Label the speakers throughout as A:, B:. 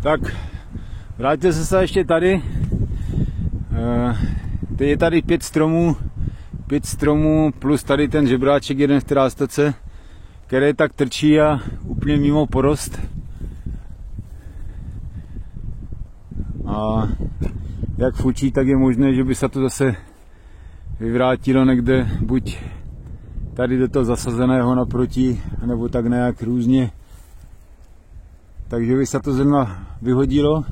A: Tak, vrátil jsem se ještě tady. Teď je tady 5 stromů plus tady ten žebráček jeden v trástoce, který tak trčí a úplně mimo porost. A jak fučí, tak je možné, že by se to zase vyvrátilo někde, buď tady do toho zasazeného naproti, nebo tak nějak různě. Takže by se to zrovna vyhodilo.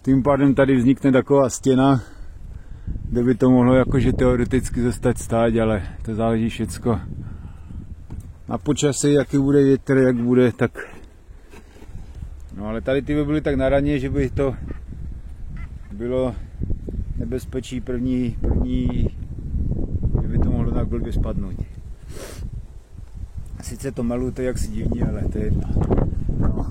A: Tím pádem tady vznikne taková stěna, kde by to mohlo jakože teoreticky zůstat stát, ale to záleží všecko na počasí, jaký bude větr, jak bude, tak. No ale tady ty by byly tak na raně, že by to bylo nebezpečí první, že by to mohlo tak blbě spadnout. Sice to maluje jaksi divně, ale to je jedno. No.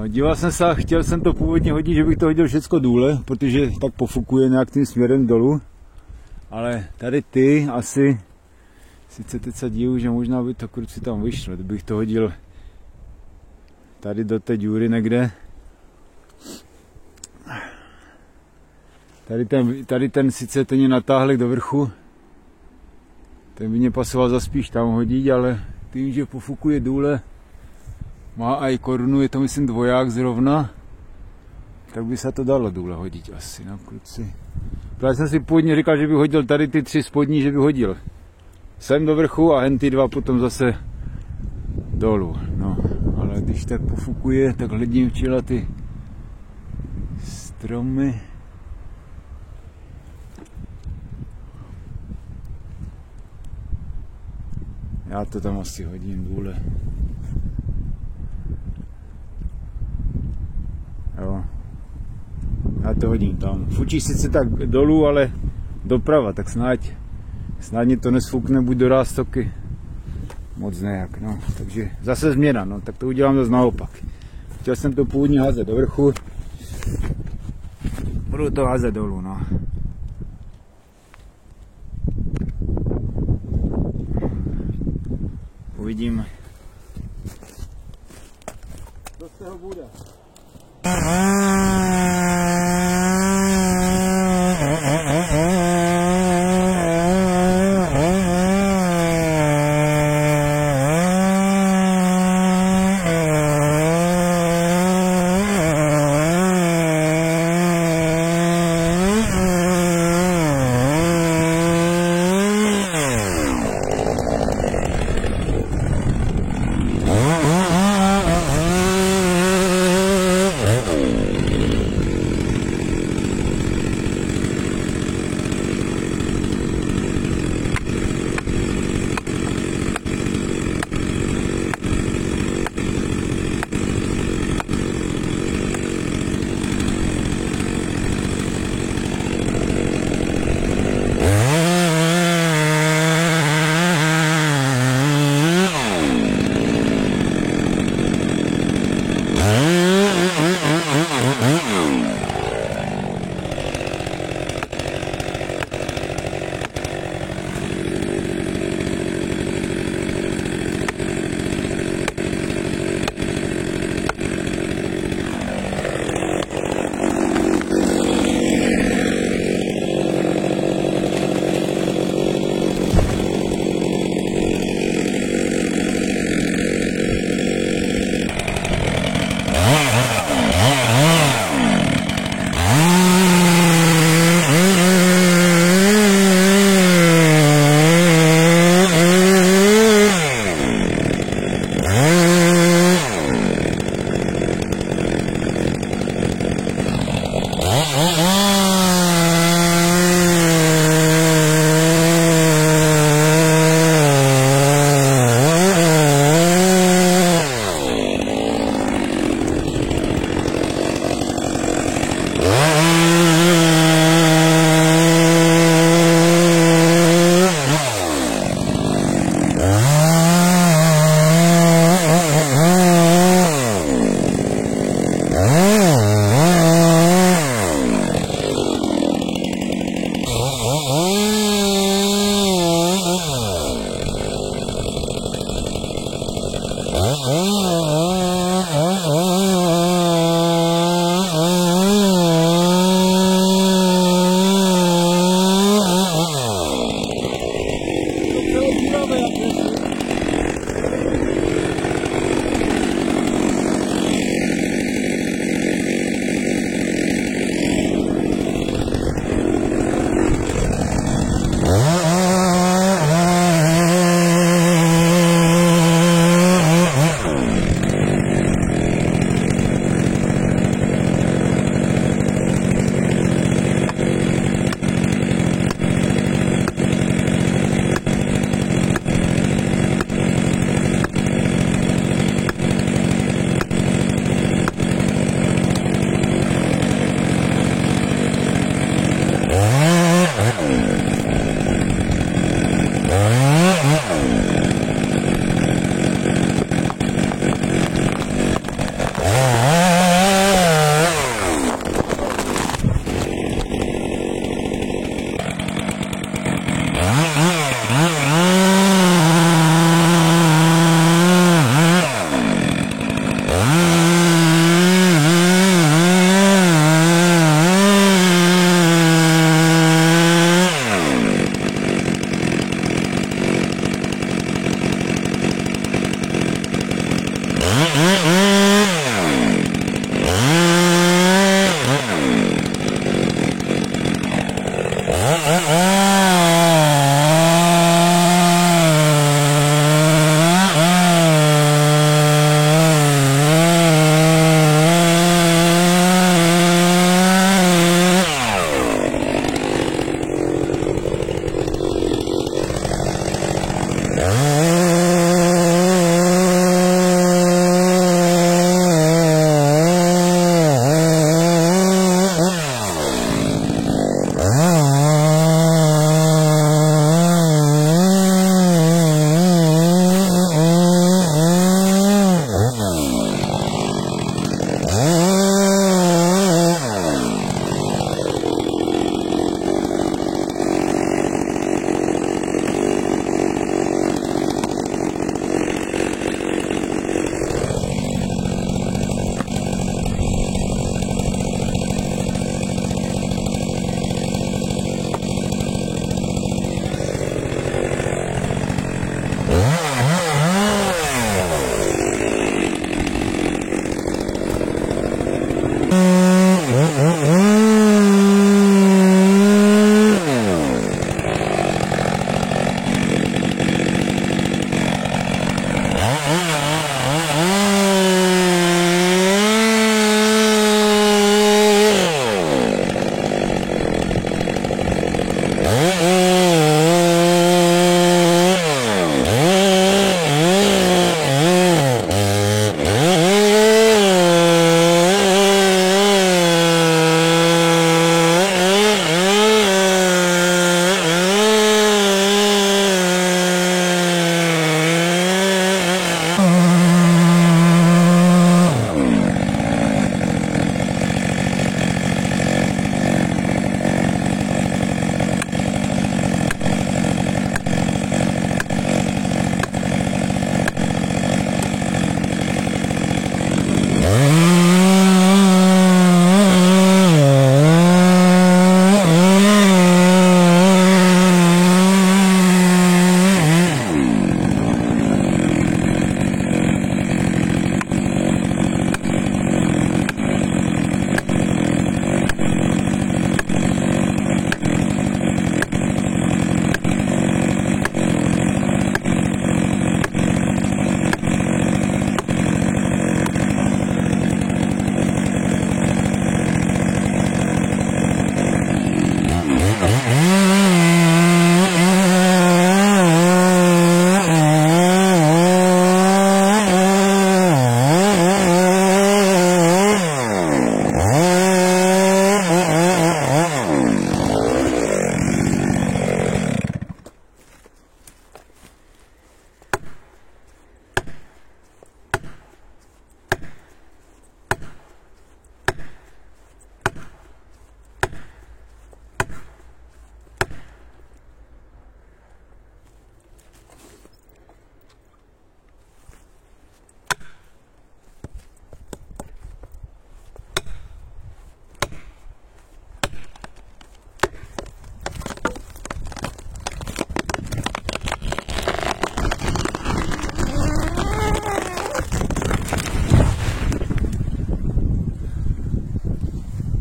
A: Díval jsem se, chtěl jsem to původně hodit, že bych to hodil všecko důle, protože tak pofukuje nějak tím směrem dolů. Ale tady ty asi, sice teď se dívu, že možná by to kruci tam vyšlo, kdybych to hodil tady do té díry někde. Tady ten sice ten je natáhlek do vrchu, ten by mě pasoval za spíš tam hodit, ale tím, že pofukuje důle, má i korunu, je to myslím dvoják zrovna, tak by se to dalo důle hodit asi na kluci. Právě jsem si původně říkal, že bych hodil tady ty 3 spodní, že bych hodil sem do vrchu a hen ty 2 potom zase dolů. No, ale když tak pofukuje, tak hledím včela ty stromy. Já to tam asi hodím důle. Jo. Já to hodím tam. Fučí sice tak dolů, ale doprava, tak snad mě to nesfukne buď do rástoky. Moc nejak, no. Takže zase změna, no. Tak to udělám zase naopak. Chtěl jsem to původně házet do vrchu. Budu to házet dolů, no. Uvidíme. Co z toho bude?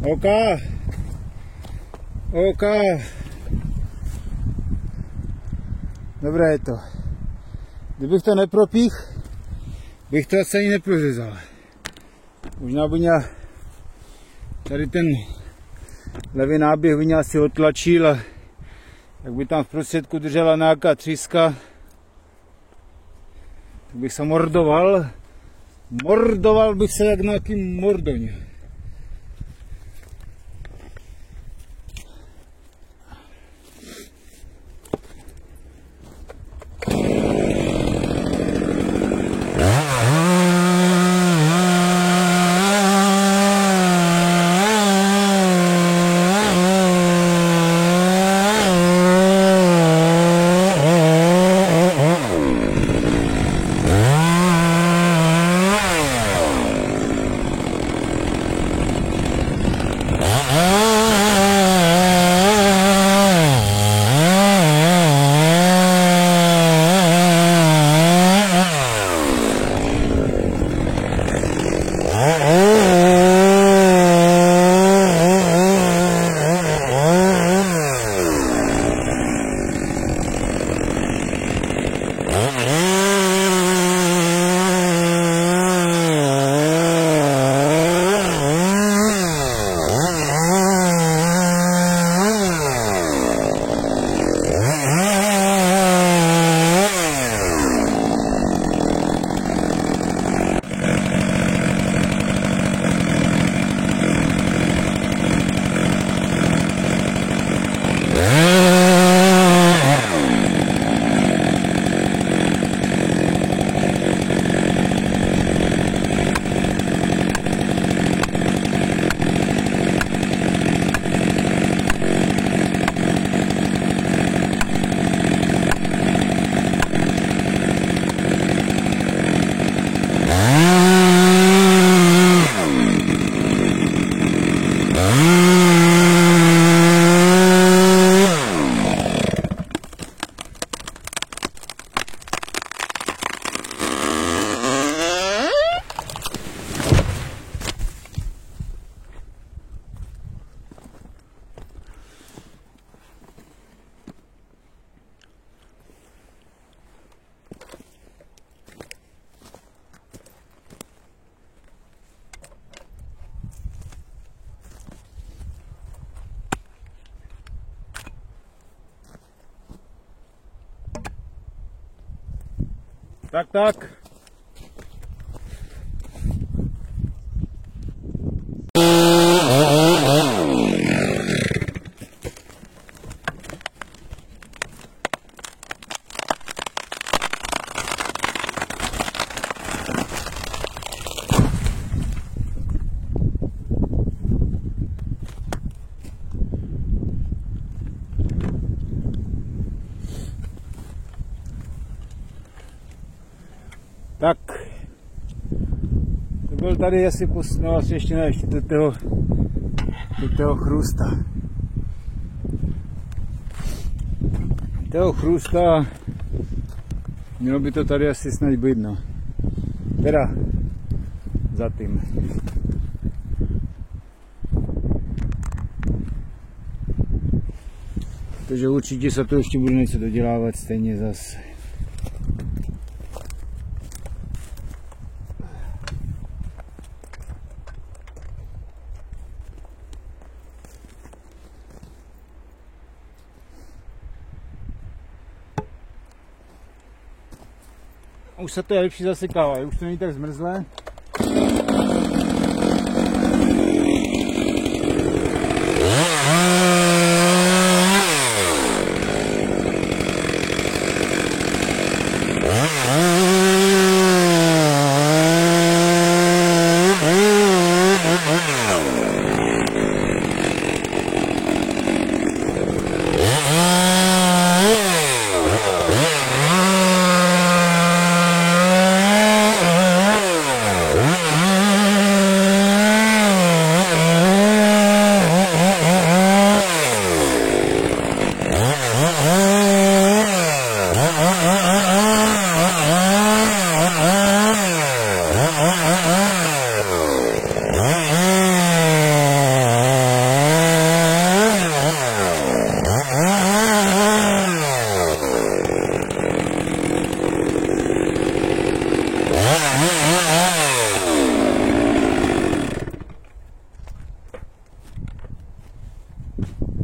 A: OK. OK. Dobré je to. Kdybych to nepropích, bych to asi ani neprořezal. Možná by mě tady ten levý náběh by mě asi otlačil a jak by tam v prostředku držela nějaká tříska, tak bych se mordoval. Mordoval bych se jak nějaký mordoň. Tak. Tak, to byl tady asi, no asi ještě ne, ještě do toho chrůsta. Toho chrůsta, mělo by to tady asi snad být, no. Teda, za tím. Takže určitě se to ještě bude něco dodělávat stejně zase. Už se to je lepší zasekává, už to není tak zmrzlé.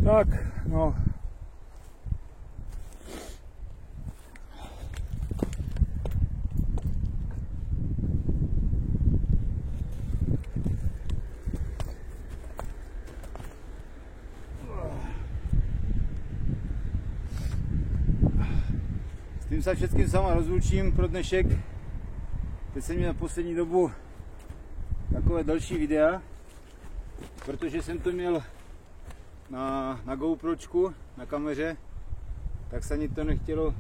A: Tak, no. S tím se všetkým sama rozlučím pro dnešek. Teď jsem měl na poslední dobu takové další videa, protože jsem to měl na GoPročku, na kameře, tak se ani to nechtělo.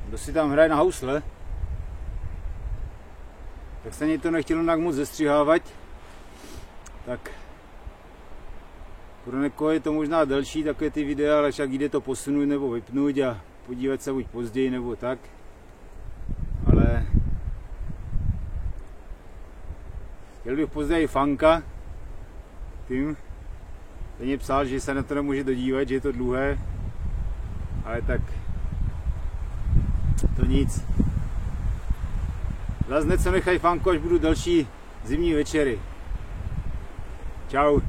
A: Kdo si tam hraje na housle, tak se ani to nechtělo nějak moc zestřihávat. Tak pro někoho je to možná delší takové ty videa, ale však jde to posunout nebo vypnout a podívat se buď později nebo tak. Ale chtěl bych pozdravit Fanka, tím, ten mě psal, že se na to nemůže dodívat, že je to dlouhé, ale tak to nic. Zas něco nechaj Fanko, až budu další zimní večery. Čau,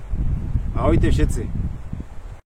A: ahojte všetci.